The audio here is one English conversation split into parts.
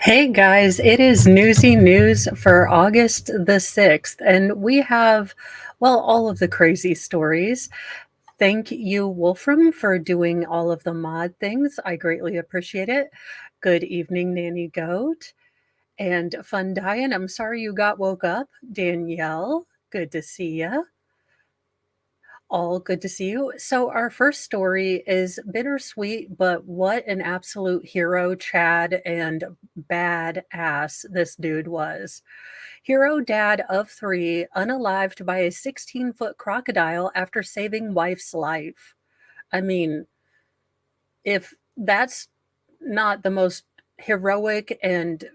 Hey guys, it is Newsy News for August the 6th, and we have, well, all of the crazy stories. Thank you, Wolfram, for doing all of the mod things. I greatly appreciate it. Good evening, Nanny Goat. And Fun Diane, I'm sorry you got woke up. Danielle, good to see you. All good to see you. So, our first story is bittersweet, but what an absolute hero, Chad, and badass this dude was. Hero dad of three, unalived by a 16-foot crocodile after saving wife's life. I mean, if that's not the most heroic and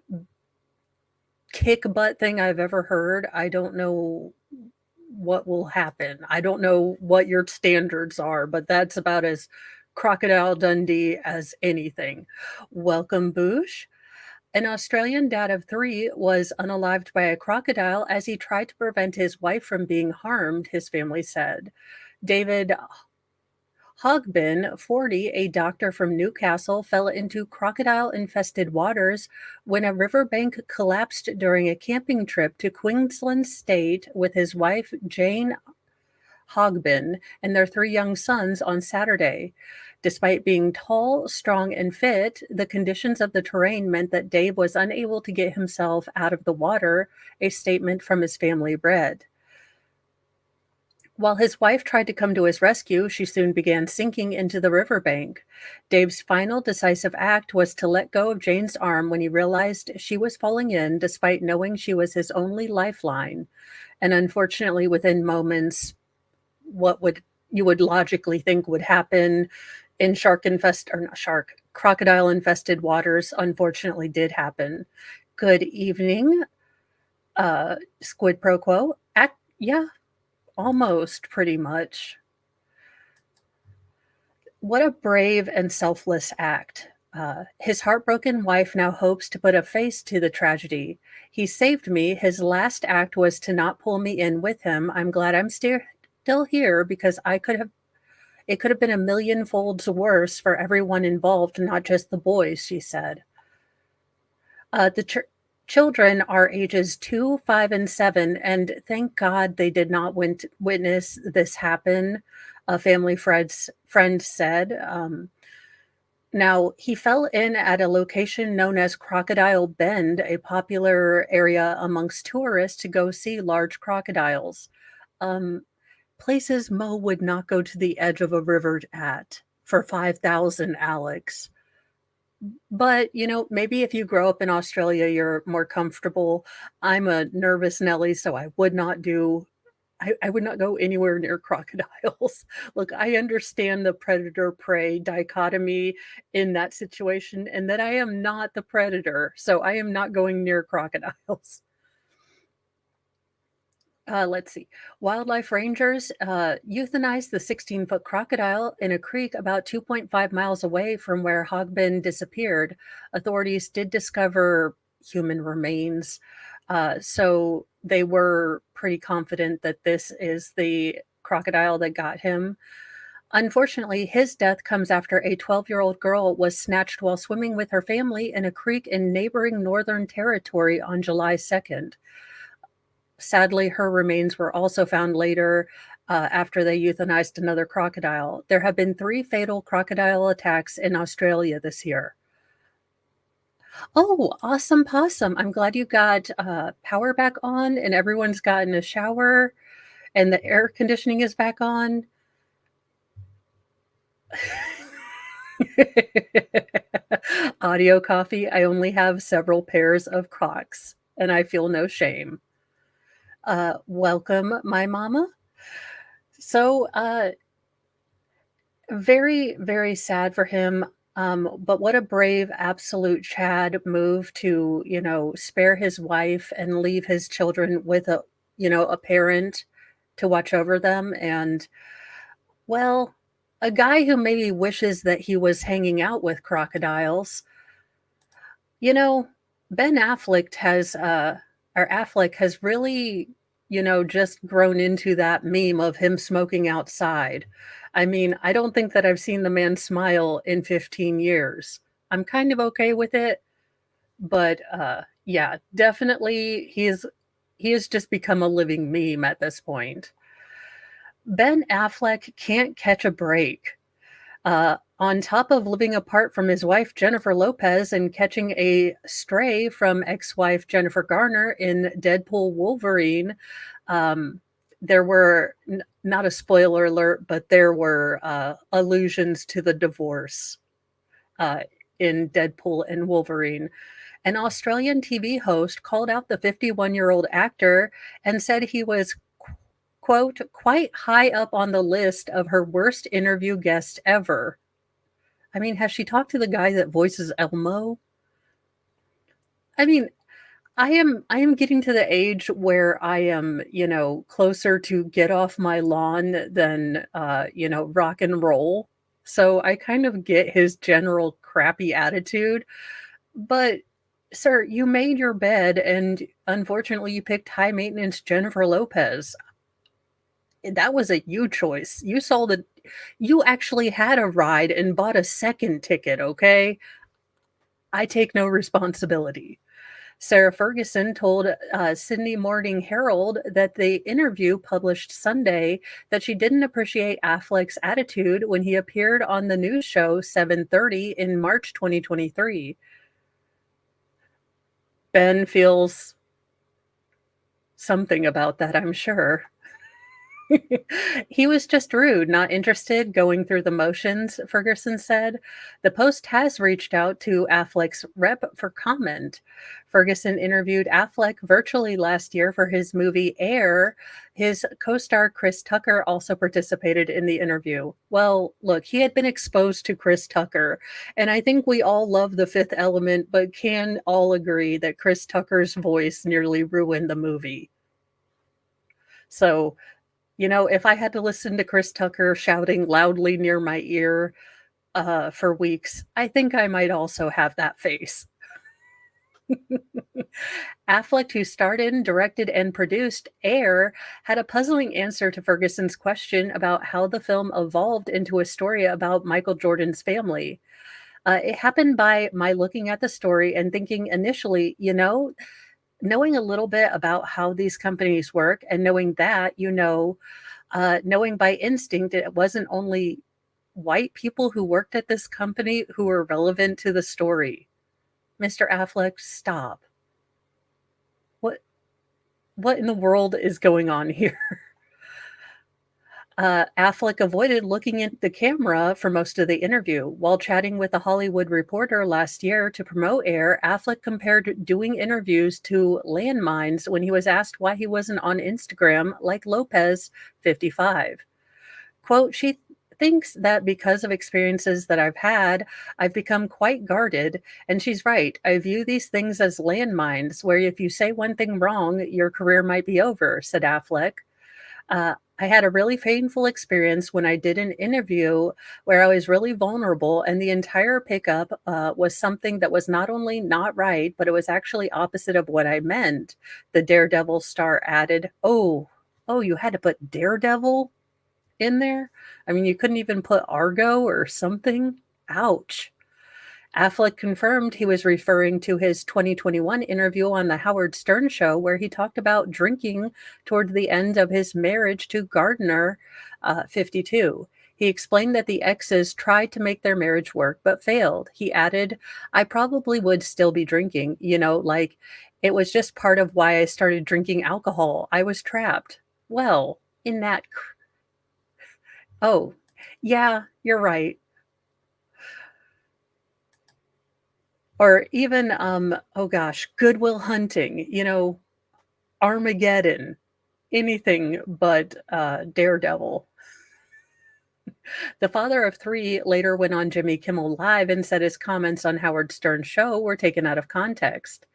kick butt thing I've ever heard, I don't know what will happen. I don't know what your standards are, but that's about as Crocodile Dundee as anything. Welcome, Boosh. An Australian dad of three was unalived by a crocodile as he tried to prevent his wife from being harmed, his family said. David Hogbin, 40, a doctor from Newcastle, fell into crocodile-infested waters when a riverbank collapsed during a camping trip to Queensland State with his wife, Jane Hogbin, and their three young sons on Saturday. Despite being tall, strong, and fit, the conditions of the terrain meant that Dave was unable to get himself out of the water, a statement from his family read. While his wife tried to come to his rescue, she soon began sinking into the riverbank. Dave's final decisive act was to let go of Jane's arm when he realized she was falling in, despite knowing she was his only lifeline. And unfortunately, within moments, what would you would logically think would happen in crocodile infested waters, unfortunately did happen. Good evening, Squid Pro Quo. Yeah, almost pretty much. What a brave and selfless act. His heartbroken wife now hopes to put a face to the tragedy. He saved me. His last act was to not pull me in with him. I'm glad I'm still here because it could have been a million folds worse for everyone involved, not just the boys, she said. The children are ages 2, 5, and 7, and thank God they did not witness this happen, a family friend said. Now, he fell in at a location known as Crocodile Bend, a popular area amongst tourists to go see large crocodiles. Um, Places Mo would not go to the edge of a river at for 5,000, Alex. But, maybe if you grow up in Australia, you're more comfortable. I'm a nervous Nelly, so I would not go anywhere near crocodiles. Look, I understand the predator-prey dichotomy in that situation, and that I am not the predator, so I am not going near crocodiles. Let's see. Wildlife rangers euthanized the 16-foot crocodile in a creek about 2.5 miles away from where Hogbin disappeared. Authorities did discover human remains, so they were pretty confident that this is the crocodile that got him. Unfortunately, his death comes after a 12-year-old girl was snatched while swimming with her family in a creek in neighboring Northern Territory on July 2nd. Sadly, her remains were also found later after they euthanized another crocodile. There have been 3 fatal crocodile attacks in Australia this year. Oh, awesome possum. I'm glad you got power back on and everyone's gotten a shower and the air conditioning is back on. Audio coffee. I only have several pairs of Crocs and I feel no shame. Welcome, my mama. So, very, very sad for him. But what a brave, absolute Chad move to, spare his wife and leave his children with a parent to watch over them. And, well, a guy who maybe wishes that he was hanging out with crocodiles. You know, Ben Affleck has really, just grown into that meme of him smoking outside. I mean, I don't think that I've seen the man smile in 15 years. I'm kind of okay with it, But, yeah, definitely he has just become a living meme at this point. Ben Affleck can't catch a break. On top of living apart from his wife, Jennifer Lopez, and catching a stray from ex wife Jennifer Garner in Deadpool Wolverine, um, there were not a spoiler alert, but there were allusions to the divorce uh, in Deadpool and Wolverine. An Australian TV host called out the 51-year-old actor and said he was, quote, quite high up on the list of her worst interview guests ever. I mean, has she talked to the guy that voices Elmo? I mean, I am getting to the age where I am, closer to get off my lawn than rock and roll. So I kind of get his general crappy attitude. But sir, you made your bed and unfortunately you picked high maintenance Jennifer Lopez. That was a you choice. You actually had a ride and bought a second ticket, okay? I take no responsibility. Sarah Ferguson told Sydney Morning Herald that the interview published Sunday that she didn't appreciate Affleck's attitude when he appeared on the news show 7:30 in March 2023. Ben feels something about that, I'm sure. He was just rude, not interested, going through the motions, Ferguson said. The Post has reached out to Affleck's rep for comment. Ferguson interviewed Affleck virtually last year for his movie Air. His co star Chris Tucker also participated in the interview. Well, look, he had been exposed to Chris Tucker, and I think we all love The Fifth Element, but can all agree that Chris Tucker's voice nearly ruined the movie. So, if I had to listen to Chris Tucker shouting loudly near my ear, for weeks, I think I might also have that face. Affleck, who starred in, directed, and produced Air, had a puzzling answer to Ferguson's question about how the film evolved into a story about Michael Jordan's family. It happened by my looking at the story and thinking initially, knowing a little bit about how these companies work and knowing that, knowing by instinct it wasn't only white people who worked at this company who were relevant to the story. Mr. Affleck, stop. What what in the world is going on here? Affleck avoided looking at the camera for most of the interview. While chatting with a Hollywood Reporter last year to promote Air, Affleck compared doing interviews to landmines when he was asked why he wasn't on Instagram like Lopez, 55. Quote, she thinks that because of experiences that I've had, I've become quite guarded. And she's right. I view these things as landmines where if you say one thing wrong, your career might be over, said Affleck. I had a really painful experience when I did an interview where I was really vulnerable, and the entire pickup was something that was not only not right, but it was actually opposite of what I meant. The Daredevil star added, oh, you had to put Daredevil in there? I mean, you couldn't even put Argo or something? Ouch. Affleck confirmed he was referring to his 2021 interview on The Howard Stern Show, where he talked about drinking toward the end of his marriage to Gardner, 52. He explained that the exes tried to make their marriage work but failed. He added, I probably would still be drinking, like it was just part of why I started drinking alcohol. I was trapped. Well, in that. Oh, yeah, you're right. Or even, oh gosh, Good Will Hunting, Armageddon, anything but Daredevil. The father of three later went on Jimmy Kimmel Live and said his comments on Howard Stern's show were taken out of context.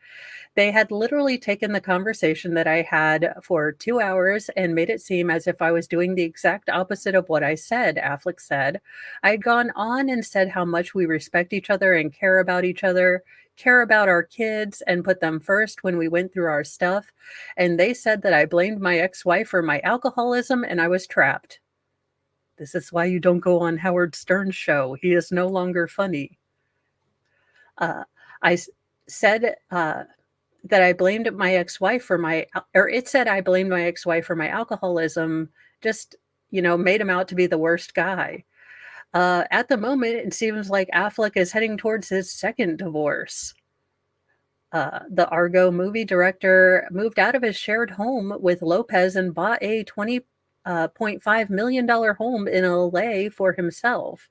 They had literally taken the conversation that I had for 2 hours and made it seem as if I was doing the exact opposite of what I said, Affleck said. I had gone on and said how much we respect each other and care about each other, care about our kids, and put them first when we went through our stuff. And they said that I blamed my ex wife for my alcoholism and I was trapped. This is why you don't go on Howard Stern's show. He is no longer funny. Uh, I said that I blamed my ex-wife for my or it said I blamed my ex-wife for my alcoholism, just, made him out to be the worst guy. At the moment, it seems like Affleck is heading towards his second divorce. The Argo movie director moved out of his shared home with Lopez and bought a $20.5 million home in LA for himself.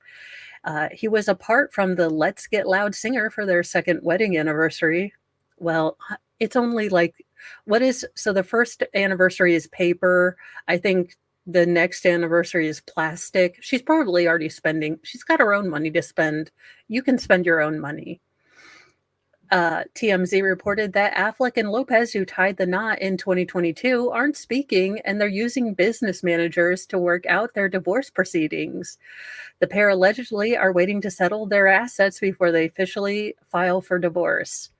He was apart from the Let's Get Loud singer for their second wedding anniversary. Well, it's only like, so the first anniversary is paper. I think the next anniversary is plastic. She's probably already she's got her own money to spend. You can spend your own money. TMZ reported that Affleck and Lopez, who tied the knot in 2022, aren't speaking and they're using business managers to work out their divorce proceedings. The pair allegedly are waiting to settle their assets before they officially file for divorce.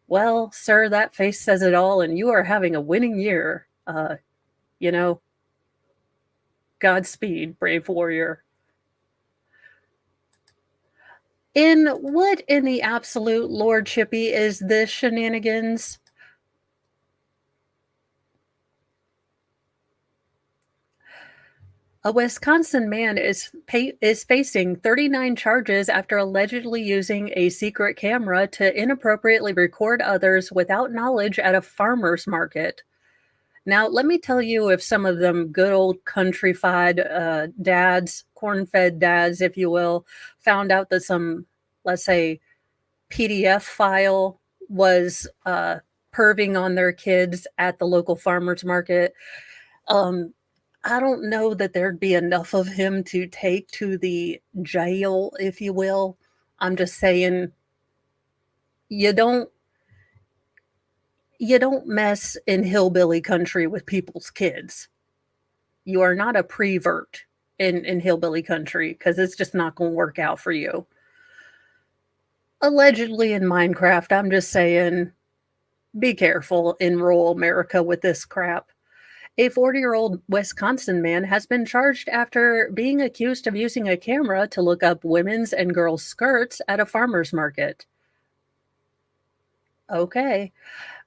Well, sir, that face says it all, and you are having a winning year. You know, Godspeed, brave warrior. What in the absolute Lord Chippy is this shenanigans? A Wisconsin man is facing 39 charges after allegedly using a secret camera to inappropriately record others without knowledge at a farmer's market. Now, let me tell you, if some of them good old countrified dads, corn-fed dads, if you will, found out that some, let's say, PDF file was perving on their kids at the local farmer's market, I don't know that there'd be enough of him to take to the jail, if you will. I'm just saying, you don't mess in hillbilly country with people's kids. You are not a prevert in hillbilly country because it's just not going to work out for you. Allegedly in Minecraft, I'm just saying, be careful in rural America with this crap. A 40-year-old Wisconsin man has been charged after being accused of using a camera to look up women's and girls' skirts at a farmer's market. Okay.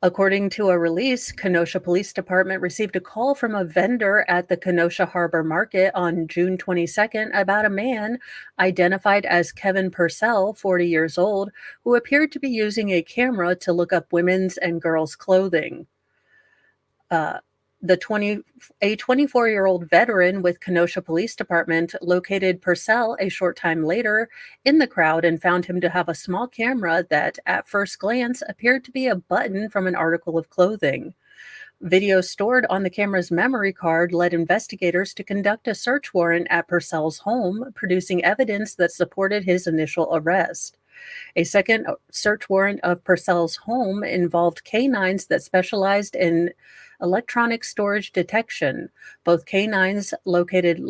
According to a release, Kenosha Police Department received a call from a vendor at the Kenosha Harbor Market on June 22nd about a man identified as Kevin Purcell, 40 years old, who appeared to be using a camera to look up women's and girls' clothing. A 24-year-old veteran with Kenosha Police Department located Purcell a short time later in the crowd and found him to have a small camera that, at first glance, appeared to be a button from an article of clothing. Video stored on the camera's memory card led investigators to conduct a search warrant at Purcell's home, producing evidence that supported his initial arrest. A second search warrant of Purcell's home involved canines that specialized in electronic storage detection. Both canines located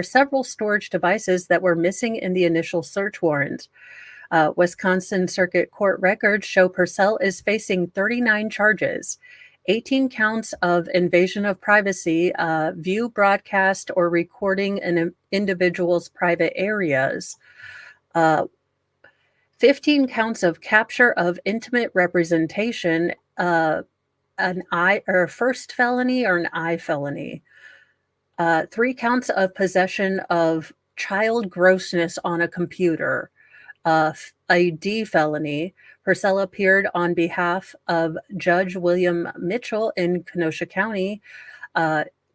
several storage devices that were missing in the initial search warrant. Wisconsin Circuit Court records show Purcell is facing 39 charges. 18 counts of invasion of privacy, view, broadcast, or recording an individual's private areas. 15 counts of capture of intimate representation, an I or first felony or an I felony. 3 counts of possession of child grossness on a computer. A D felony. Purcell appeared on behalf of Judge William Mitchell in Kenosha County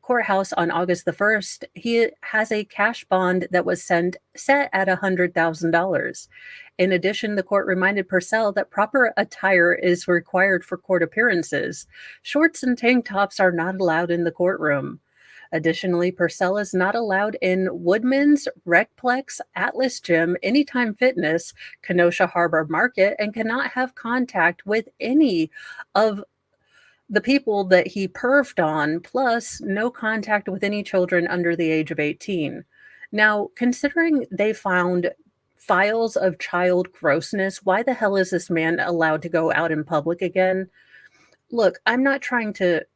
courthouse on August the 1st. He has a cash bond that was set at $100,000. In addition, the court reminded Purcell that proper attire is required for court appearances. Shorts and tank tops are not allowed in the courtroom. Additionally, Purcell is not allowed in Woodman's, Recplex, Atlas Gym, Anytime Fitness, Kenosha Harbor Market, and cannot have contact with any of the people that he perved on, plus no contact with any children under the age of 18. Now, considering they found files of child grossness, why the hell is this man allowed to go out in public again? Look, I'm not trying to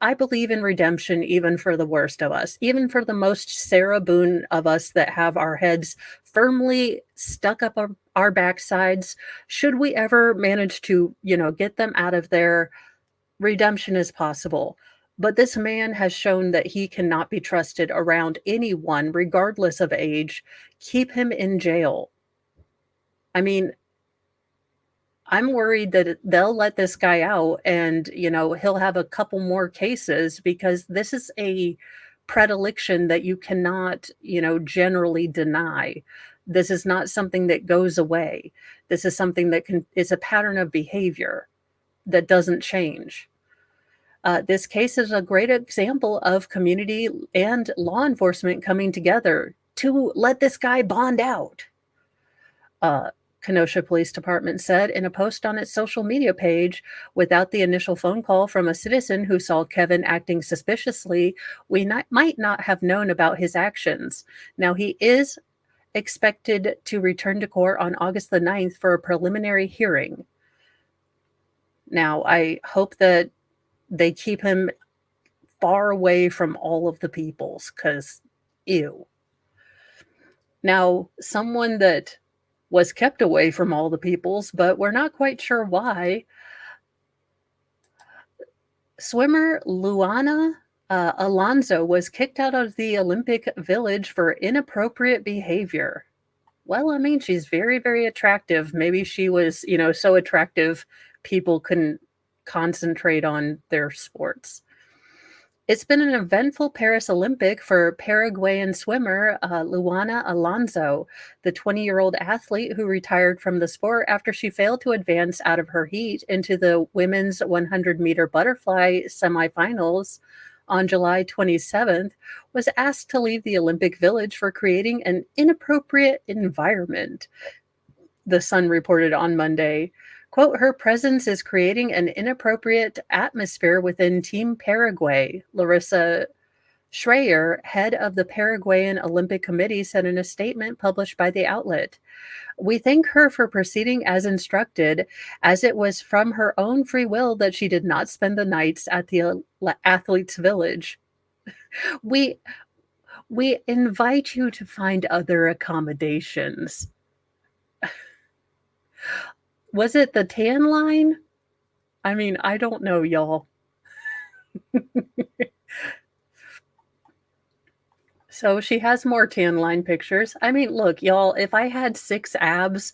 I believe in redemption even for the worst of us, even for the most Sarah Boone of us that have our heads firmly stuck up our backsides. Should we ever manage to, get them out of there, redemption is possible. But this man has shown that he cannot be trusted around anyone, regardless of age. Keep him in jail. I mean, I'm worried that they'll let this guy out and, he'll have a couple more cases because this is a predilection that you cannot, generally deny. This is not something that goes away. This is something that is a pattern of behavior that doesn't change. This case is a great example of community and law enforcement coming together to let this guy bond out. uh, Kenosha Police Department said in a post on its social media page. Without the initial phone call from a citizen who saw Kevin acting suspiciously, we might not have known about his actions. Now, he is expected to return to court on August the 9th for a preliminary hearing. Now, I hope that they keep him far away from all of the peoples because, ew. Now, someone that was kept away from all the peoples, but we're not quite sure why. Swimmer Luana Alonso was kicked out of the Olympic Village for inappropriate behavior. Well, I mean, she's very, very attractive. Maybe she was, so attractive people couldn't concentrate on their sports. It's been an eventful Paris Olympic for Paraguayan swimmer Luana Alonso, the 20-year-old athlete who retired from the sport after she failed to advance out of her heat into the women's 100-meter butterfly semifinals on July 27th, was asked to leave the Olympic Village for creating an inappropriate environment. The Sun reported on Monday. Quote, her presence is creating an inappropriate atmosphere within Team Paraguay. Larissa Schreier, head of the Paraguayan Olympic Committee, said in a statement published by the outlet. We thank her for proceeding as instructed, as it was from her own free will that she did not spend the nights at the athletes' village. We invite you to find other accommodations. Was it the tan line? I mean, I don't know, y'all. So she has more tan line pictures. I mean, look, y'all, if I had 6 abs,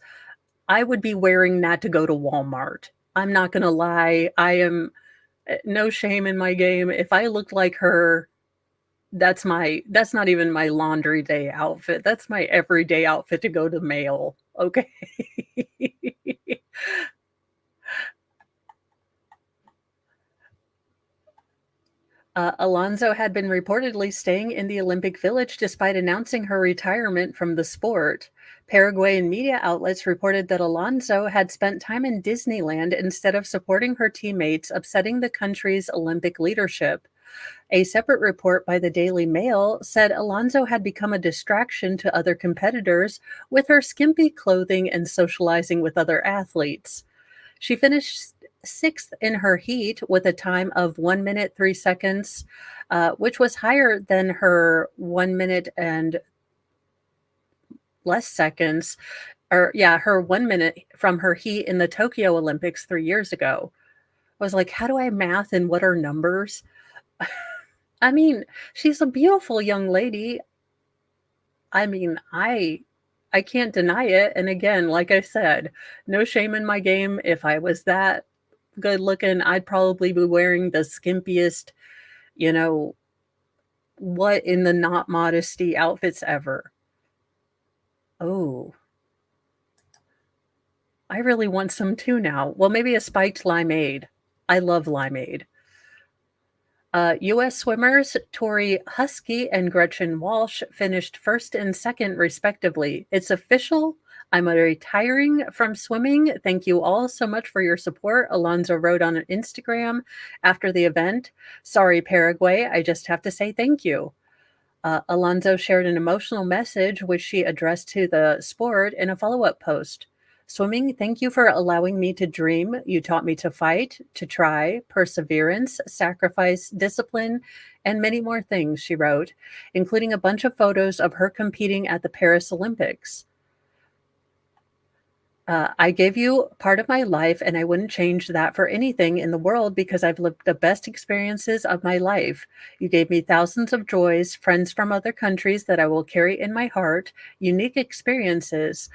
I would be wearing that to go to Walmart. I'm not gonna lie. I am no shame in my game. If I looked like her, that's not even my laundry day outfit. That's my everyday outfit to go to mail. Okay. Alonso had been reportedly staying in the Olympic Village despite announcing her retirement from the sport. Paraguayan media outlets reported that Alonso had spent time in Disneyland instead of supporting her teammates, upsetting the country's Olympic leadership. A separate report by the Daily Mail said Alonso had become a distraction to other competitors with her skimpy clothing and socializing with other athletes. She finished 6th in her heat with a time of 1 minute 3 seconds, which was higher than her 1 minute and less seconds, her 1 minute from her heat in the Tokyo Olympics 3 years ago. I was like, how do I math and what are numbers? I mean, she's a beautiful young lady. I mean, I can't deny it. And again, like I said, no shame in my game. If I was that good looking, I'd probably be wearing the skimpiest, you know, what in the not modesty outfits ever. Oh, I really want some too now. Well, maybe a spiked limeade. I love limeade. U.S. swimmers Tori Husky and Gretchen Walsh finished first and second, respectively. It's official. I'm retiring from swimming. Thank you all so much for your support, Alonso wrote on Instagram after the event. Sorry, Paraguay. I just have to say thank you. Alonso shared an emotional message, which she addressed to the sport in a follow-up post. Swimming, thank you for allowing me to dream. You taught me to fight, to try, perseverance, sacrifice, discipline, and many more things, she wrote, including a bunch of photos of her competing at the Paris Olympics. I gave you part of my life, and I wouldn't change that for anything in the world because I've lived the best experiences of my life. You gave me thousands of joys, friends from other countries that I will carry in my heart, unique experiences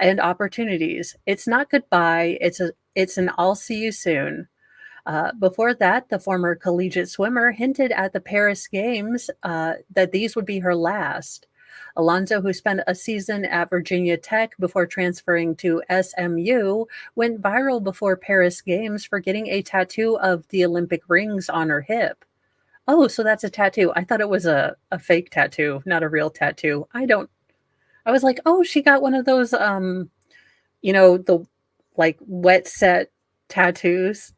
and opportunities. It's not goodbye, it's an I'll see you soon. Before that, the former collegiate swimmer hinted at the Paris Games that these would be her last. Alonso, who spent a season at Virginia Tech before transferring to SMU, went viral before Paris Games for getting a tattoo of the Olympic rings on her hip. Oh, so that's a tattoo. I thought it was a fake tattoo, not a real tattoo. I was like, oh, she got one of those, the like wet set tattoos.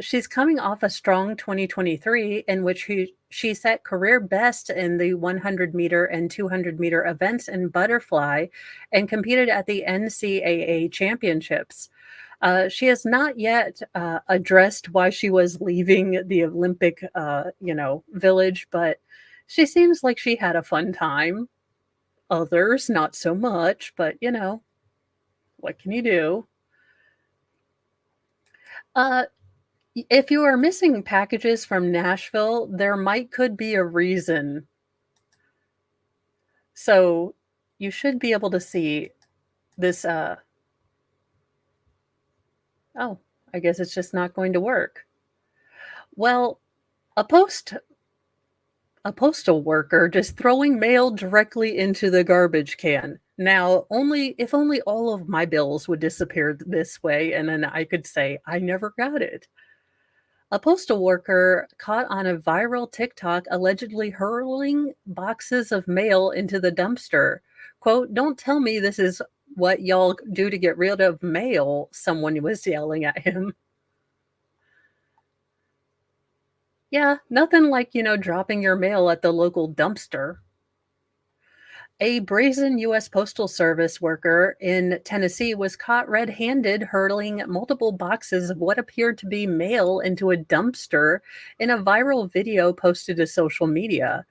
She's coming off a strong 2023 in which she set career best in the 100-meter and 200-meter events in butterfly and competed at the NCAA championships. She has not yet addressed why she was leaving the Olympic, village, but she seems like she had a fun time. Others, not so much, but what can you do? Uh, If you are missing packages from Nashville, there might could be a reason. So you should be able to see this. Oh, I guess it's just not going to work. Well, a post a postal worker just throwing mail directly into the garbage can. Now, only if only all of my bills would disappear this way, and then I could say I never got it. A postal worker caught on a viral TikTok allegedly hurling boxes of mail into the dumpster. Quote, "Don't tell me this is what y'all do to get rid of mail," someone was yelling at him. Yeah, nothing like, dropping your mail at the local dumpster. A brazen U.S. Postal Service worker in Tennessee was caught red handed hurling multiple boxes of what appeared to be mail into a dumpster in a viral video posted to social media.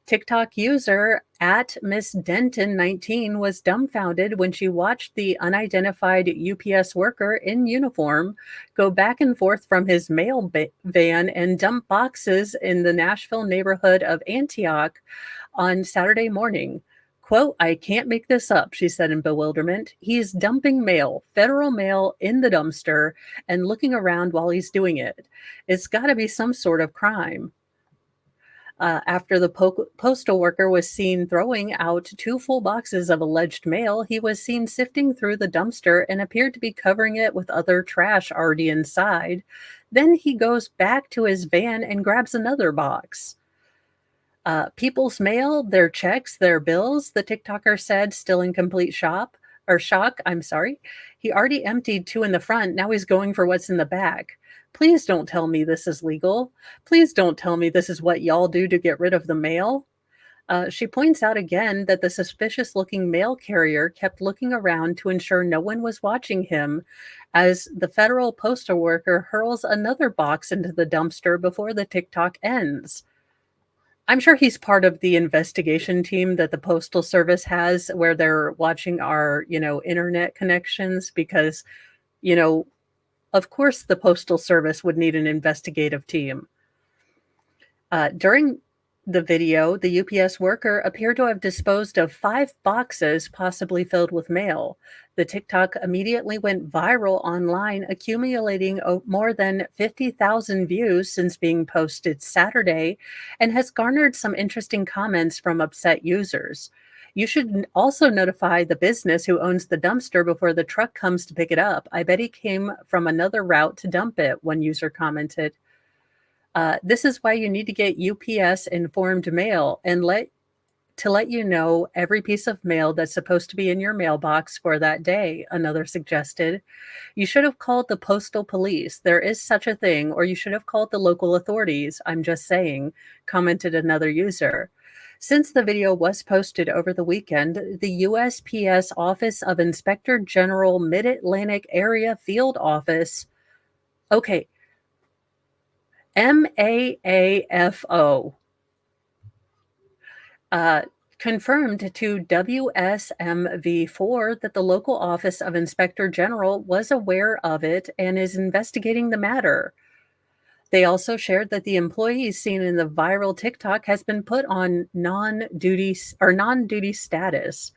TikTok user at Miss Denton 19 was dumbfounded when she watched the unidentified UPS worker in uniform go back and forth from his mail van and dump boxes in the Nashville neighborhood of Antioch on Saturday morning. Quote, "I can't make this up," she said in bewilderment. "He's dumping mail, federal mail, in the dumpster and looking around while he's doing it. It's got to be some sort of crime." After the postal worker was seen throwing out two full boxes of alleged mail, he was seen sifting through the dumpster and appeared to be covering it with other trash already inside. Then he goes back to his van and grabs another box. People's mail, their checks, their bills, the TikToker said, still in complete shock. I'm sorry. He already emptied two in the front. Now he's going for what's in the back. Please don't tell me this is legal. Please don't tell me this is what y'all do to get rid of the mail. She points out again that the suspicious looking mail carrier kept looking around to ensure no one was watching him as the federal postal worker hurls another box into the dumpster before the TikTok ends. I'm sure he's part of the investigation team that the Postal Service has where they're watching our, internet connections because, you know, of course the Postal Service would need an investigative team. During the video, the UPS worker appeared to have disposed of 5 boxes, possibly filled with mail. The TikTok immediately went viral online, accumulating more than 50,000 views since being posted Saturday, and has garnered some interesting comments from upset users. You should also notify the business who owns the dumpster before the truck comes to pick it up. I bet he came from another route to dump it, one user commented. This is why you need to get UPS informed mail and let you know every piece of mail that's supposed to be in your mailbox for that day, another suggested. You should have called the postal police. There is such a thing, or you should have called the local authorities. I'm just saying, commented another user. Since the video was posted over the weekend, the USPS Office of Inspector General Mid Atlantic Area Field Office, okay, MAAFO, uh, confirmed to WSMV4 that the local Office of Inspector General was aware of it and is investigating the matter. They also shared that the employee seen in the viral TikTok has been put on non-duty status.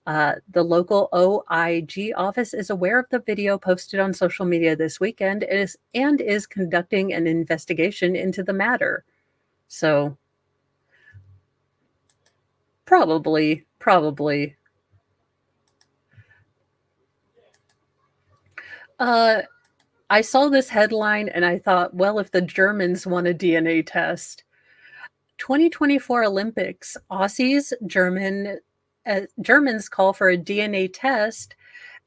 The local OIG office is aware of the video posted on social media this weekend and is conducting an investigation into the matter. So probably. Uh, I saw this headline and I thought, well, if the Germans want a DNA test, 2024 Olympics, Germans call for a DNA test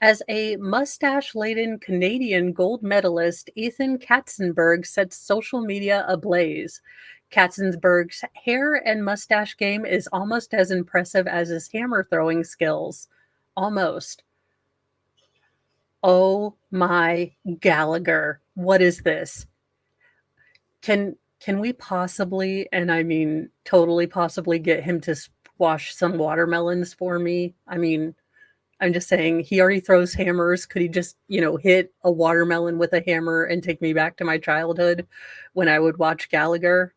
as a mustache-laden Canadian gold medalist Ethan Katzenberg sets social media ablaze. Katzenberg's hair and mustache game is almost as impressive as his hammer throwing skills. Almost. Oh my Gallagher. What is this? Can we possibly, and I mean totally possibly, get him to squash some watermelons for me? I mean, I'm just saying he already throws hammers. Could he just, hit a watermelon with a hammer and take me back to my childhood when I would watch Gallagher?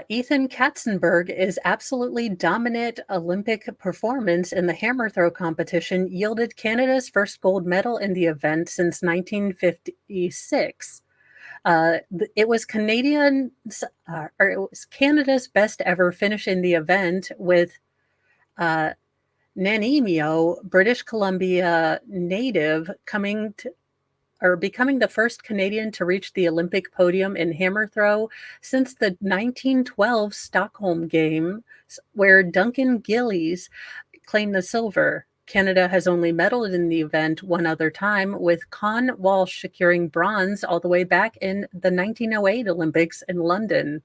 Ethan Katzenberg is absolutely dominant Olympic performance in the hammer throw competition yielded Canada's first gold medal in the event since 1956. It was Canada's best ever finish in the event with uh, Nanaimo, British Columbia native, becoming the first Canadian to reach the Olympic podium in hammer throw since the 1912 Stockholm Games, where Duncan Gillies claimed the silver. Canada has only medaled in the event one other time, with Con Walsh securing bronze all the way back in the 1908 Olympics in London.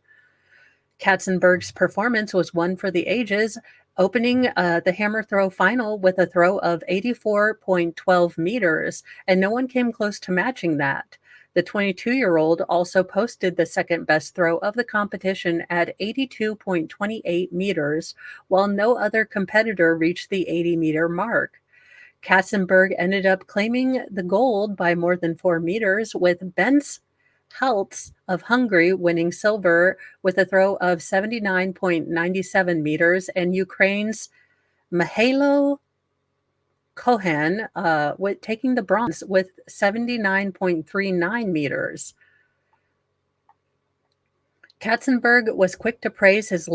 Katzenberg's performance was one for the ages, opening the hammer throw final with a throw of 84.12 meters, and no one came close to matching that. The 22-year-old also posted the second best throw of the competition at 82.28 meters, while no other competitor reached the 80-meter mark. Katzenberg ended up claiming the gold by more than 4 meters, with Bence Haltz of Hungary winning silver with a throw of 79.97 meters, and Ukraine's Mihailo Kohan taking the bronze with 79.39 meters. Katzenberg was quick to praise his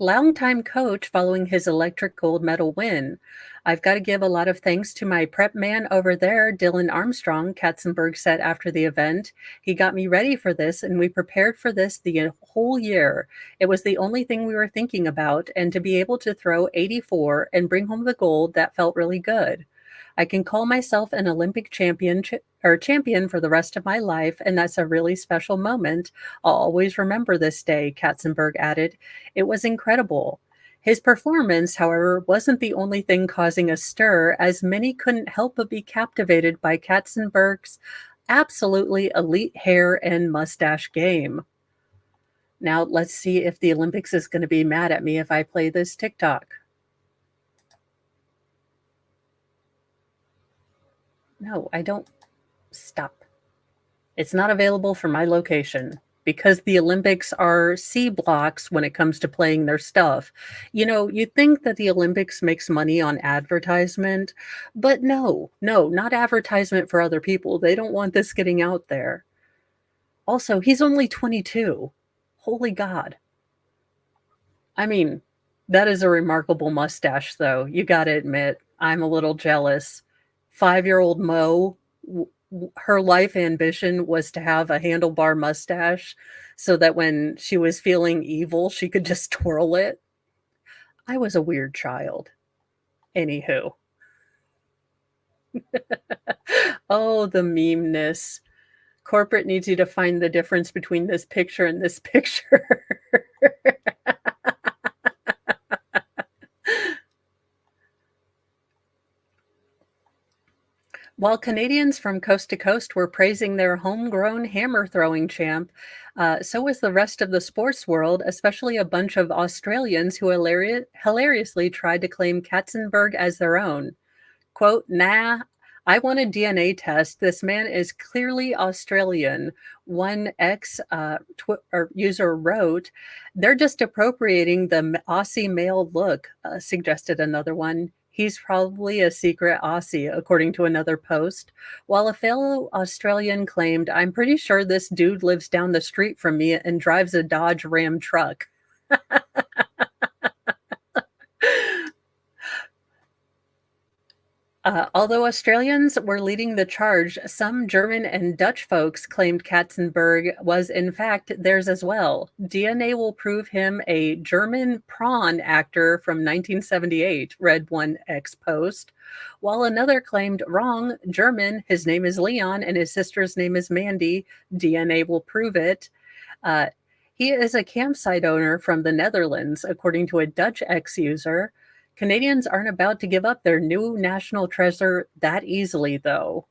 longtime coach following his electric gold medal win. I've got to give a lot of thanks to my prep man over there, Dylan Armstrong, Katzenberg said after the event. He got me ready for this, and we prepared for this the whole year. It was the only thing we were thinking about, and to be able to throw 84 and bring home the gold, that felt really good. I can call myself an Olympic champion for the rest of my life, and that's a really special moment. I'll always remember this day, Katzenberg added. It was incredible. His performance, however, wasn't the only thing causing a stir, as many couldn't help but be captivated by Katzenberg's absolutely elite hair and mustache game. Now, let's see if the Olympics is going to be mad at me if I play this TikTok. No, I don't. Stop. It's not available for my location because the Olympics are C blocks when it comes to playing their stuff. You'd think that the Olympics makes money on advertisement, but no, not advertisement for other people. They don't want this getting out there. Also, he's only 22. Holy God. I mean, that is a remarkable mustache, though. You got to admit, I'm a little jealous. 5-year-old Mo, her life ambition was to have a handlebar mustache so that when she was feeling evil, she could just twirl it. I was a weird child. Anywho. Oh, the memeness. Corporate needs you to find the difference between this picture and this picture. While Canadians from coast to coast were praising their homegrown hammer throwing champ, so was the rest of the sports world, especially a bunch of Australians who hilariously tried to claim Katzenberg as their own. Quote, "Nah, I want a DNA test. This man is clearly Australian." One user wrote, "They're just appropriating the Aussie male look," suggested another one. "He's probably a secret Aussie," according to another post. While a fellow Australian claimed, "I'm pretty sure this dude lives down the street from me and drives a Dodge Ram truck." Although Australians were leading the charge, some German and Dutch folks claimed Katzenberg was in fact theirs as well. DNA will prove him a German prawn actor from 1978, read one X post, while another claimed wrong, German, his name is Leon and his sister's name is Mandy, DNA will prove it. Uh, he is a campsite owner from the Netherlands, according to a Dutch X user. Canadians aren't about to give up their new national treasure that easily, though.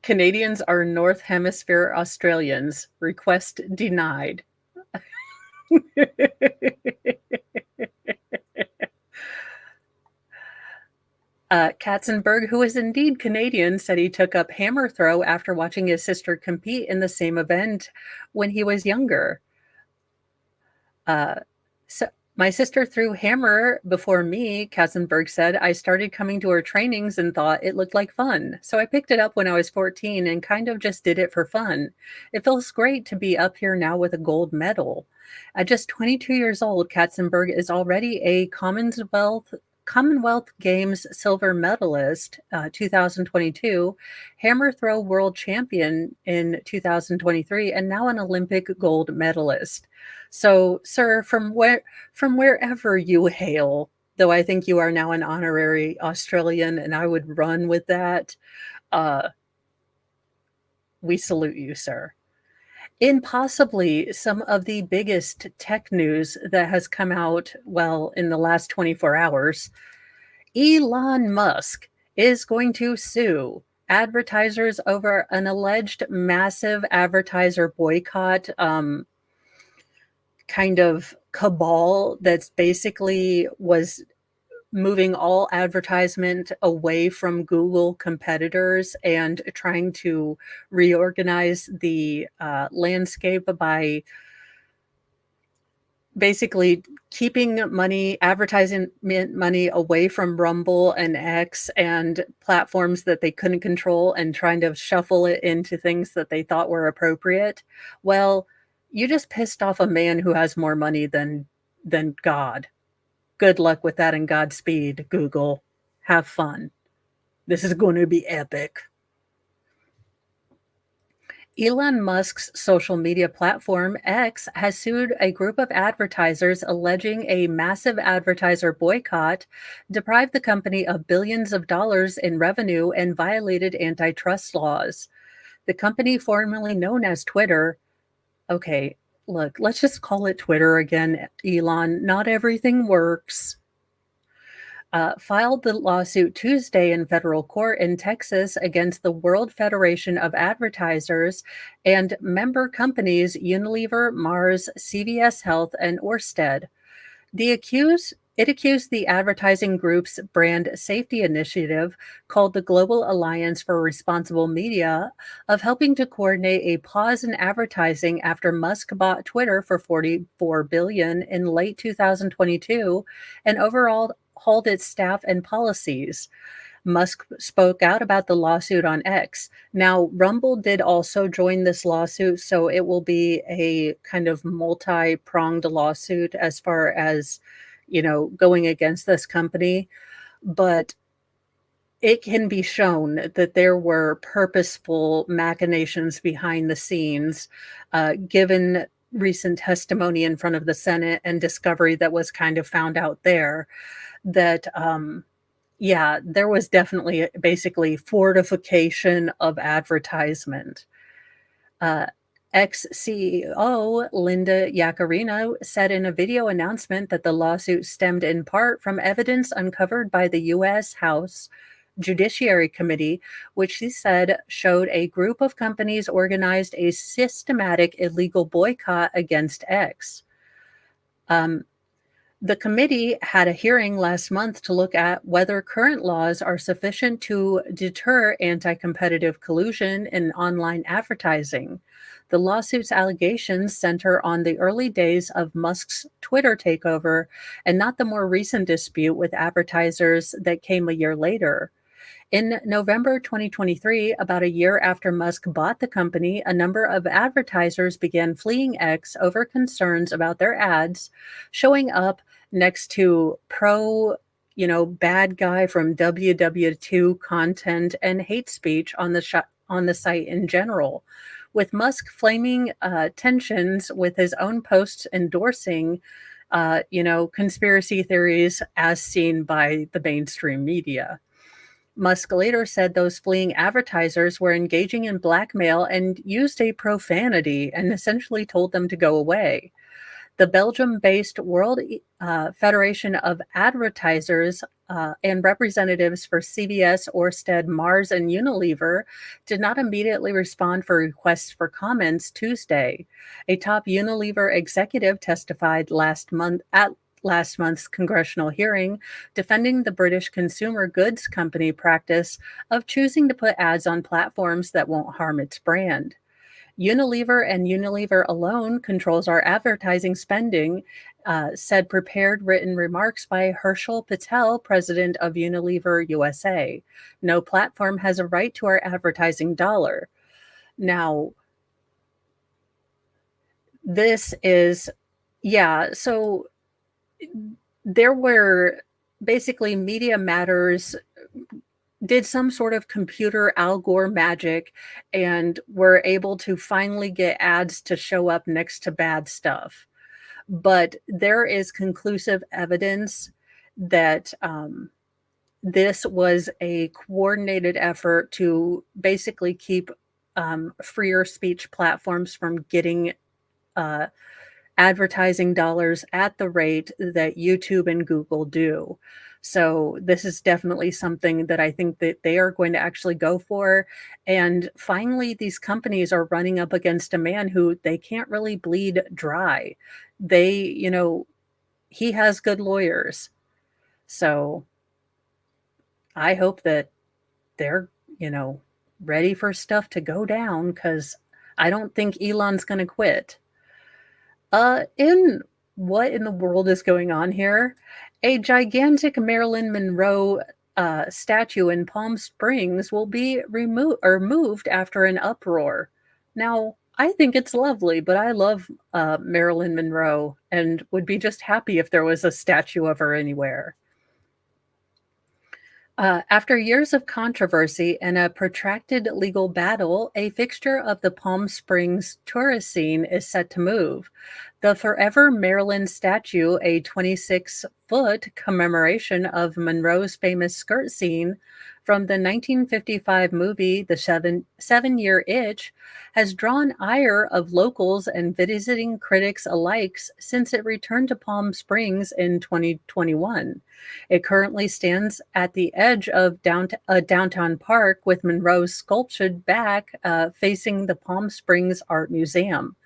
Canadians are North Hemisphere Australians. Request denied. Katzenberg, who is indeed Canadian, said he took up hammer throw after watching his sister compete in the same event when he was younger. Uh, so my sister threw hammer before me, Katzenberg said. I started coming to her trainings and thought it looked like fun. So I picked it up when I was 14 and kind of just did it for fun. It feels great to be up here now with a gold medal. At just 22 years old, Katzenberg is already a Commonwealth Games silver medalist, 2022, hammer throw world champion in 2023, and now an Olympic gold medalist. So, sir, from wherever you hail, though I think you are now an honorary Australian, and I would run with that, uh, we salute you, sir. In possibly some of the biggest tech news that has come out, well, in the last 24 hours, Elon Musk is going to sue advertisers over an alleged massive advertiser boycott kind of cabal that's basically was moving all advertisement away from Google competitors and trying to reorganize the landscape by basically keeping advertising money away from Rumble and X and platforms that they couldn't control and trying to shuffle it into things that they thought were appropriate. Well, you just pissed off a man who has more money than God. Good luck with that and Godspeed, Google. Have fun. This is going to be epic. Elon Musk's social media platform, X, has sued a group of advertisers alleging a massive advertiser boycott deprived the company of billions of dollars in revenue and violated antitrust laws. The company, formerly known as Twitter, okay, look, let's just call it Twitter again, Elon. Not everything works. Filed the lawsuit Tuesday in federal court in Texas against the World Federation of Advertisers and member companies Unilever, Mars, CVS Health, and Orsted. It accused the advertising group's brand safety initiative, called the Global Alliance for Responsible Media, of helping to coordinate a pause in advertising after Musk bought Twitter for $44 billion in late 2022 and overall hauled its staff and policies. Musk spoke out about the lawsuit on X. Now, Rumble did also join this lawsuit, so it will be a kind of multi-pronged lawsuit as far as, going against this company. But it can be shown that there were purposeful machinations behind the scenes, given recent testimony in front of the Senate and discovery that was kind of found out there that yeah, there was definitely basically fortification of advertisement. Ex-CEO Linda Yaccarino said in a video announcement that the lawsuit stemmed in part from evidence uncovered by the U.S. House Judiciary Committee, which she said showed a group of companies organized a systematic illegal boycott against X. Um, the committee had a hearing last month to look at whether current laws are sufficient to deter anti competitive collusion in online advertising. The lawsuit's allegations center on the early days of Musk's Twitter takeover and not the more recent dispute with advertisers that came a year later. In November 2023, about a year after Musk bought the company, a number of advertisers began fleeing X over concerns about their ads showing up next to bad guy from WW2 content and hate speech on on the site in general. With Musk flaming tensions with his own posts endorsing, conspiracy theories as seen by the mainstream media. Musk later said those fleeing advertisers were engaging in blackmail and used a profanity and essentially told them to go away. The Belgium based World Federation of Advertisers and representatives for CVS, Orsted, Mars, and Unilever did not immediately respond for requests for comments Tuesday. A top Unilever executive testified last month's congressional hearing, defending the British consumer goods company practice of choosing to put ads on platforms that won't harm its brand. Unilever and Unilever alone controls our advertising spending, said prepared written remarks by Herschel Patel, president of Unilever USA. No platform has a right to our advertising dollar. Now, this is, yeah, so there were basically Media Matters did some sort of computer Al Gore magic and were able to finally get ads to show up next to bad stuff. But there is conclusive evidence that this was a coordinated effort to basically keep freer speech platforms from getting advertising dollars at the rate that YouTube and Google do. So this is definitely something that I think that they are going to actually go for. And finally, these companies are running up against a man who they can't really bleed dry. He has good lawyers. So I hope that they're, you know, ready for stuff to go down because I don't think Elon's going to quit. In what in the world is going on here? A gigantic Marilyn Monroe statue in Palm Springs will be removed or moved after an uproar. Now, I think it's lovely, but I love Marilyn Monroe and would be just happy if there was a statue of her anywhere. After years of controversy and a protracted legal battle, a fixture of the Palm Springs tourist scene is set to move. The Forever Maryland statue, a 26-foot commemoration of Monroe's famous skirt scene from the 1955 movie The Seven-Year Itch, has drawn ire of locals and visiting critics alike since it returned to Palm Springs in 2021. It currently stands at the edge of a downtown park with Monroe's sculptured back facing the Palm Springs Art Museum.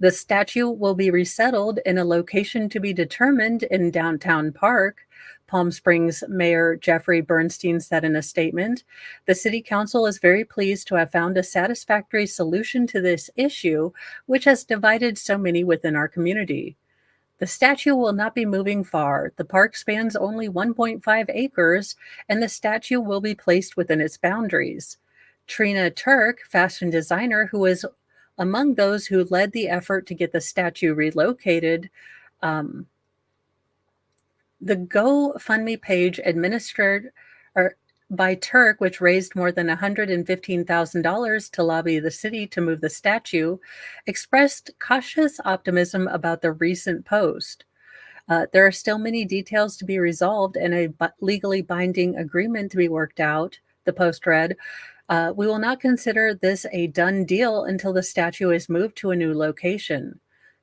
The statue will be resettled in a location to be determined in downtown park, Palm Springs Mayor Jeffrey Bernstein said in a statement. The City Council is very pleased to have found a satisfactory solution to this issue, which has divided so many within our community. The statue will not be moving far. The park spans only 1.5 acres, and the statue will be placed within its boundaries. Trina Turk, fashion designer who is among those who led the effort to get the statue relocated, the GoFundMe page administered by Turk, which raised more than $115,000 to lobby the city to move the statue, expressed cautious optimism about the recent post. There are still many details to be resolved and a legally binding agreement to be worked out, the post read. We will not consider this a done deal until the statue is moved to a new location.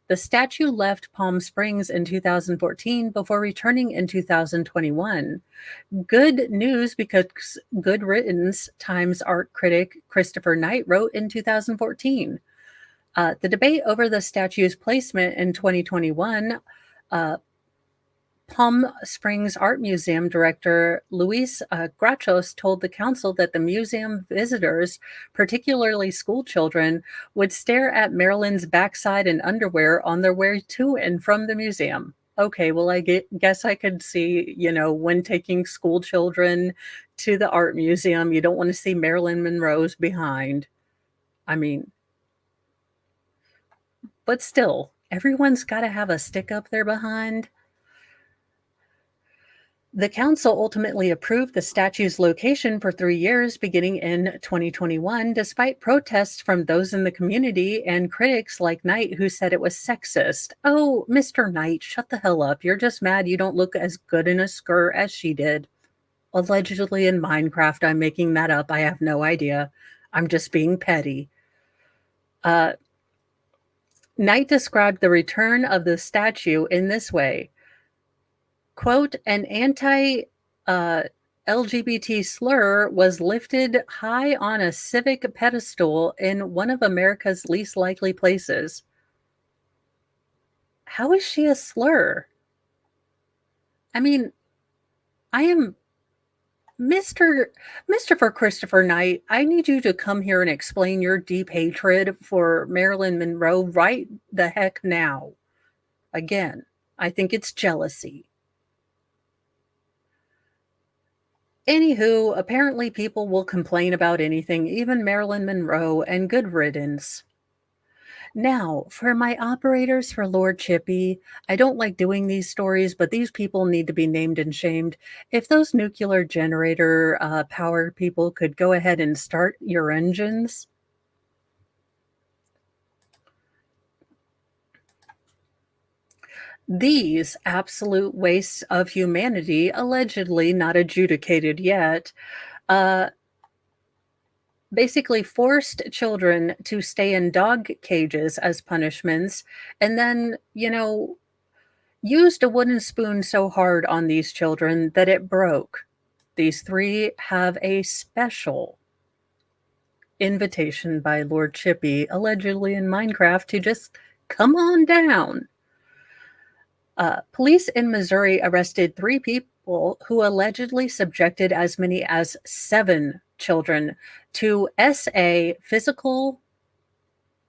The statue left Palm Springs in 2014 before returning in 2021. Good news because Good Riddance Times art critic Christopher Knight wrote in 2014. The debate over the statue's placement in 2021, uh, Palm Springs Art Museum director Luis Grachos told the council that the museum visitors, particularly school children, would stare at Marilyn's backside and underwear on their way to and from the museum. Okay, well, guess I could see, when taking school children to the art museum, you don't want to see Marilyn Monroe's behind. I mean, but still, everyone's got to have a stick up their behind. The council ultimately approved the statue's location for 3 years beginning in 2021, despite protests from those in the community and critics like Knight who said it was sexist. Oh, Mr. Knight, shut the hell up. You're just mad you don't look as good in a skirt as she did. Allegedly in Minecraft. I'm making that up. I have no idea. I'm just being petty. Knight described the return of the statue in this way. Quote, an anti-LGBT slur was lifted high on a civic pedestal in one of America's least likely places. How is she a slur? I mean, I am Mr. Christopher Knight. I need you to come here and explain your deep hatred for Marilyn Monroe right the heck now. Again, I think it's jealousy. Anywho, apparently people will complain about anything, even Marilyn Monroe, and good riddance. Now, for my operators for Lord Chippy, I don't like doing these stories, but these people need to be named and shamed. If those nuclear generator power people could go ahead and start your engines. These absolute wastes of humanity, allegedly not adjudicated yet, basically forced children to stay in dog cages as punishments, and then, used a wooden spoon so hard on these children that it broke. These three have a special invitation by Lord Chippy, allegedly in Minecraft, to just come on down. Police in Missouri arrested 3 people who allegedly subjected as many as 7 children to SA physical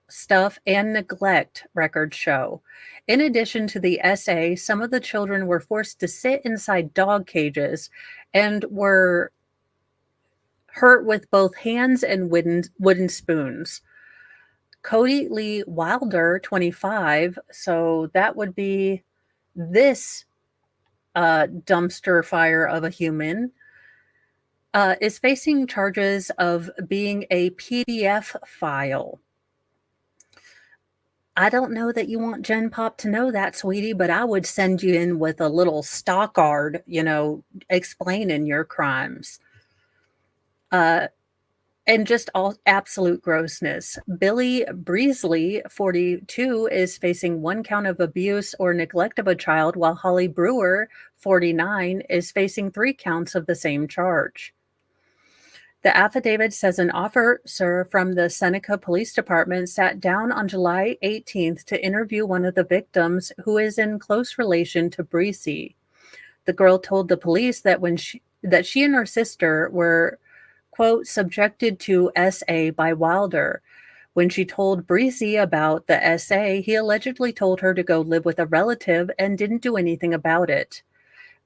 stuff and neglect, records show. In addition to the SA, some of the children were forced to sit inside dog cages and were hurt with both hands and wooden spoons. Cody Lee Wilder, 25, so that would be this dumpster fire of a human, is facing charges of being a PDF file. I don't know that you want Gen Pop to know that, sweetie, but I would send you in with a little stockard, explaining your crimes. And just all absolute grossness. Billy Breesley, 42, is facing 1 count of abuse or neglect of a child, while Holly Brewer, 49, is facing 3 counts of the same charge. The affidavit says an officer from the Seneca Police Department sat down on July 18th to interview one of the victims, who is in close relation to Breezy. The girl told the police that she and her sister were, quote, subjected to SA by Wilder. When she told Breezy about the SA, he allegedly told her to go live with a relative and didn't do anything about it.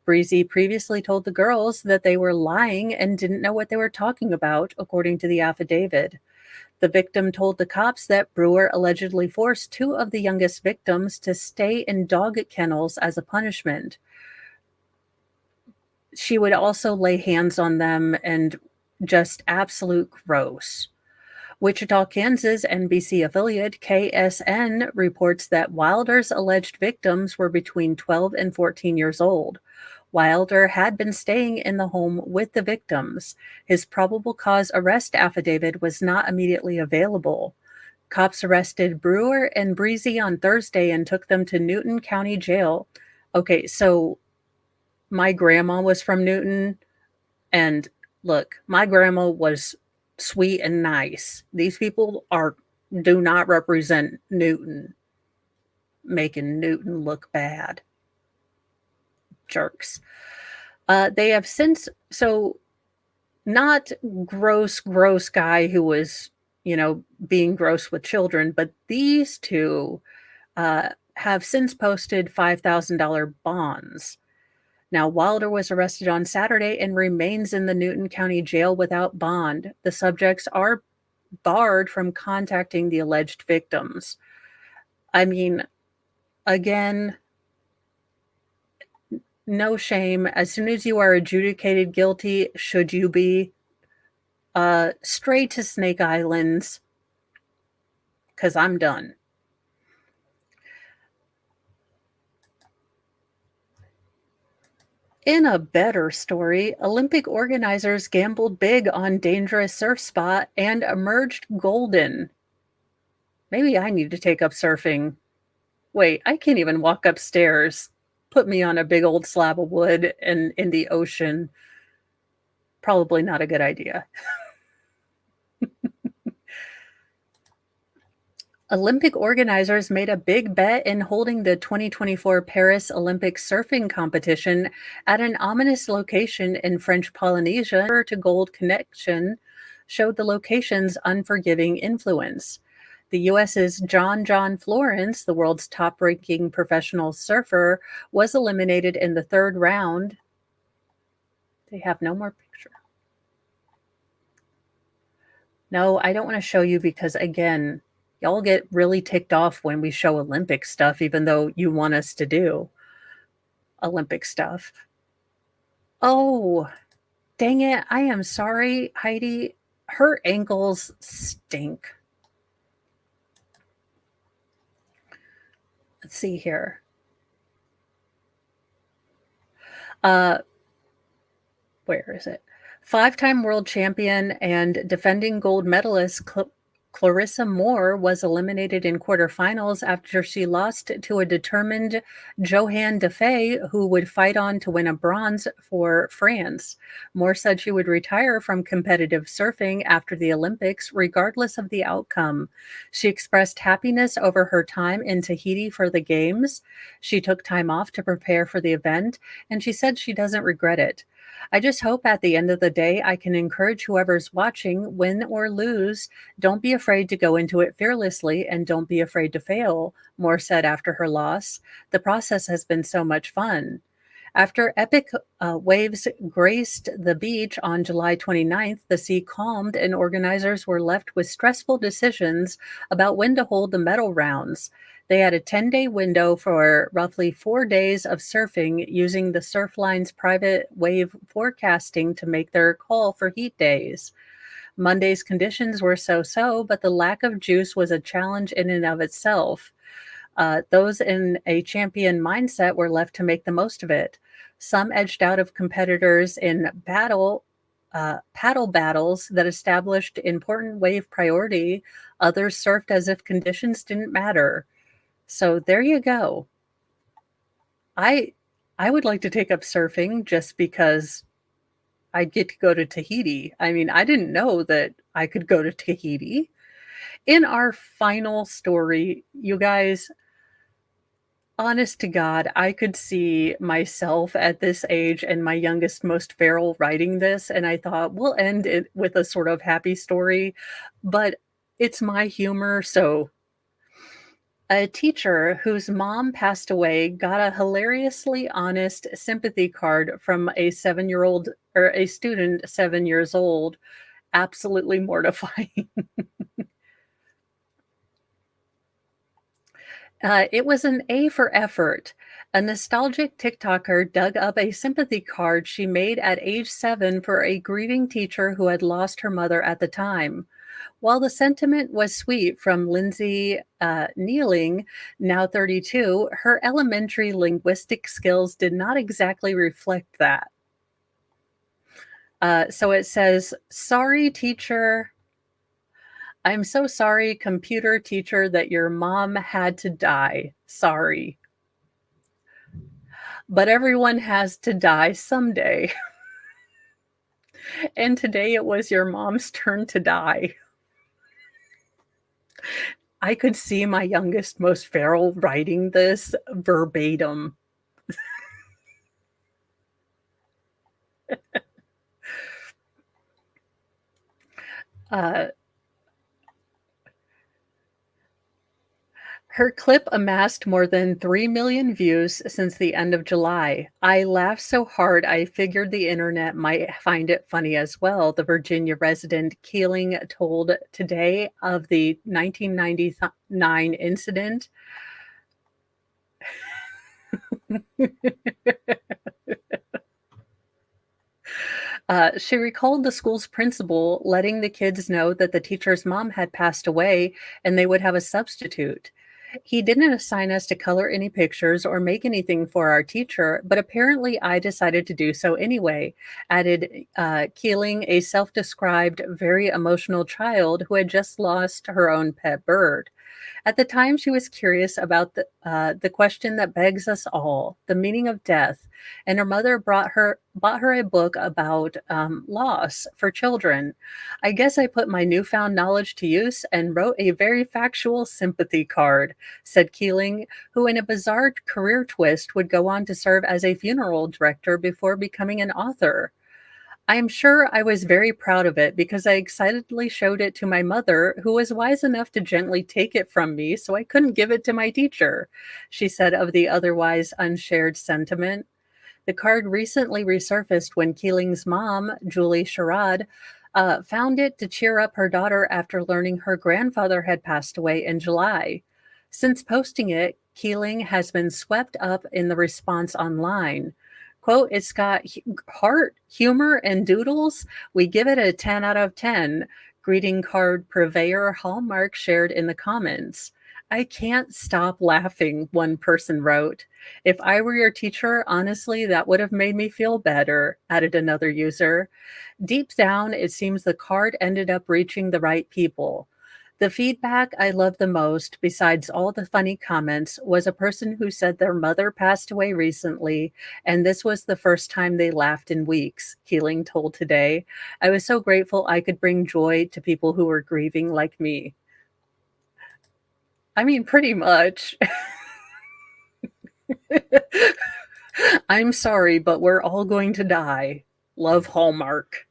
Breezy previously told the girls that they were lying and didn't know what they were talking about, according to the affidavit. The victim told the cops that Brewer allegedly forced 2 of the youngest victims to stay in dog kennels as a punishment. She would also lay hands on them, and just absolute gross. Wichita, Kansas NBC affiliate KSN reports that Wilder's alleged victims were between 12 and 14 years old. Wilder had been staying in the home with the victims. His probable cause arrest affidavit was not immediately available. Cops arrested Brewer and Breezy on Thursday and took them to Newton County Jail. Okay, so my grandma was from Newton, and look, my grandma was sweet and nice. These people do not represent Newton, making Newton look bad. Jerks. They have since, so not gross guy who was, being gross with children, but these two have since posted $5,000 bonds. Now, Wilder was arrested on Saturday and remains in the Newton County Jail without bond. The subjects are barred from contacting the alleged victims. I mean, again, no shame. As soon as you are adjudicated guilty, should you be, straight to Snake Islands, because I'm done. In a better story, Olympic organizers gambled big on dangerous surf spot and emerged golden. Maybe I need to take up surfing. Wait, I can't even walk upstairs. Put me on a big old slab of wood and in the ocean. Probably not a good idea. Olympic organizers made a big bet in holding the 2024 Paris Olympic surfing competition at an ominous location in French Polynesia. To Gold Connection showed the location's unforgiving influence. The U.S.'s John Florence, the world's top-ranking professional surfer, was eliminated in the third round. They have no more picture. No, I don't want to show you because, again, y'all get really ticked off when we show Olympic stuff, even though you want us to do Olympic stuff. Oh, dang it. I am sorry, Heidi. Her ankles stink. Let's see here. Where is it? Five-time world champion and defending gold medalist Clarissa Moore was eliminated in quarterfinals after she lost to a determined Johanne Defay, who would fight on to win a bronze for France. Moore said she would retire from competitive surfing after the Olympics, regardless of the outcome. She expressed happiness over her time in Tahiti for the Games. She took time off to prepare for the event, and she said she doesn't regret it. I just hope at the end of the day I can encourage whoever's watching, win or lose. Don't be afraid to go into it fearlessly and don't be afraid to fail, Moore said after her loss. The process has been so much fun. After epic waves graced the beach on July 29th, the sea calmed and organizers were left with stressful decisions about when to hold the medal rounds. They had a 10-day window for roughly 4 days of surfing using the Surfline's private wave forecasting to make their call for heat days. Monday's conditions were so-so, but the lack of juice was a challenge in and of itself. Those in a champion mindset were left to make the most of it. Some edged out of competitors in paddle battles that established important wave priority. Others surfed as if conditions didn't matter. So there you go. I would like to take up surfing just because I'd get to go to Tahiti. I mean, I didn't know that I could go to Tahiti. In our final story, you guys, honest to God, I could see myself at this age and my youngest, most feral writing this, and I thought we'll end it with a sort of happy story, but it's my humor, so a teacher whose mom passed away got a hilariously honest sympathy card from a 7-year-old or a student 7 years old. Absolutely mortifying. It was an A for effort. A nostalgic TikToker dug up a sympathy card she made at age 7 for a grieving teacher who had lost her mother at the time. While the sentiment was sweet from Lindsay Nealing, now 32, her elementary linguistic skills did not exactly reflect that. So it says, sorry, teacher. I'm so sorry, computer teacher, that your mom had to die. Sorry. But everyone has to die someday. And today it was your mom's turn to die. I could see my youngest, most feral writing this verbatim. Uh, Her clip amassed more than 3 million views since the end of July. I laughed so hard I figured the internet might find it funny as well, the Virginia resident Keeling told Today of the 1999 incident. She recalled the school's principal letting the kids know that the teacher's mom had passed away and they would have a substitute. He didn't assign us to color any pictures or make anything for our teacher, but apparently I decided to do so anyway, added Keeling, a self described, very emotional child who had just lost her own pet bird. At the time, she was curious about the question that begs us all, the meaning of death, and her mother bought her a book about loss for children. I guess I put my newfound knowledge to use and wrote a very factual sympathy card, said Keeling, who, in a bizarre career twist, would go on to serve as a funeral director before becoming an author. I am sure I was very proud of it because I excitedly showed it to my mother, who was wise enough to gently take it from me so I couldn't give it to my teacher, she said of the otherwise unshared sentiment. The card recently resurfaced when Keeling's mom, Julie Sherrod, found it to cheer up her daughter after learning her grandfather had passed away in July. Since posting it, Keeling has been swept up in the response online. Quote, it's got heart, humor, and doodles. We give it a 10 out of 10. Greeting card purveyor Hallmark shared in the comments. I can't stop laughing, one person wrote. If I were your teacher, honestly, that would have made me feel better, added another user. Deep down, it seems the card ended up reaching the right people. The feedback I loved the most, besides all the funny comments, was a person who said their mother passed away recently, and this was the first time they laughed in weeks, Keeling told Today. I was so grateful I could bring joy to people who were grieving like me. I mean, pretty much. I'm sorry, but we're all going to die. Love, Hallmark.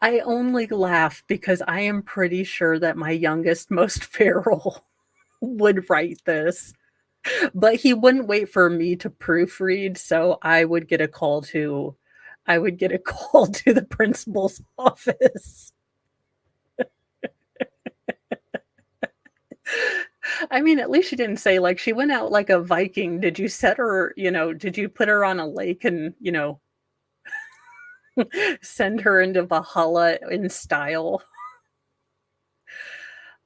I only laugh because I am pretty sure that my youngest, most feral would write this, but he wouldn't wait for me to proofread, so I would get a call to the principal's office. I mean, at least she didn't say, like, she went out like a Viking. Did you set her, did you put her on a lake and, send her into Valhalla in style?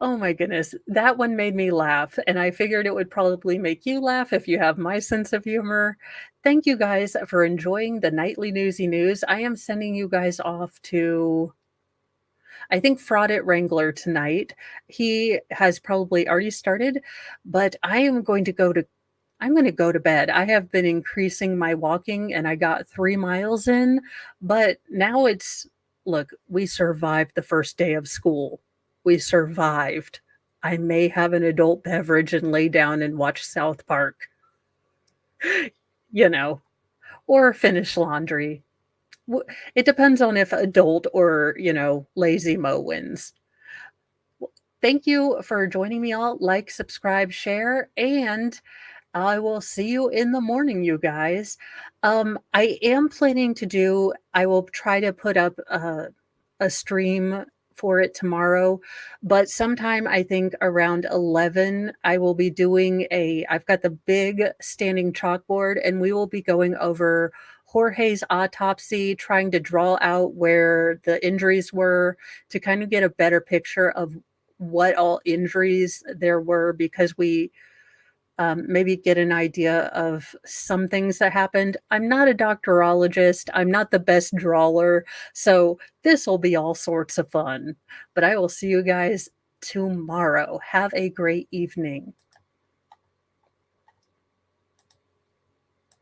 Oh my goodness, that one made me laugh, and I figured it would probably make you laugh if you have my sense of humor. Thank you guys for enjoying the nightly Newsy News. I am sending you guys off to, I think, Fraud at Wrangler tonight. He has probably already started, but I'm going to go to bed. I have been increasing my walking and I got 3 miles in, but now look, we survived the first day of school. We survived. I may have an adult beverage and lay down and watch South Park, you know, or finish laundry. It depends on if adult or, lazy Mo wins. Thank you for joining me all. Like, subscribe, share, and I will see you in the morning, you guys. I will try to put up a stream for it tomorrow, but sometime I think around 11, I will be doing I've got the big standing chalkboard and we will be going over Jorge's autopsy, trying to draw out where the injuries were to kind of get a better picture of what all injuries there were, because we maybe get an idea of some things that happened. I'm not a doctorologist. I'm not the best drawer. So this will be all sorts of fun. But I will see you guys tomorrow. Have a great evening.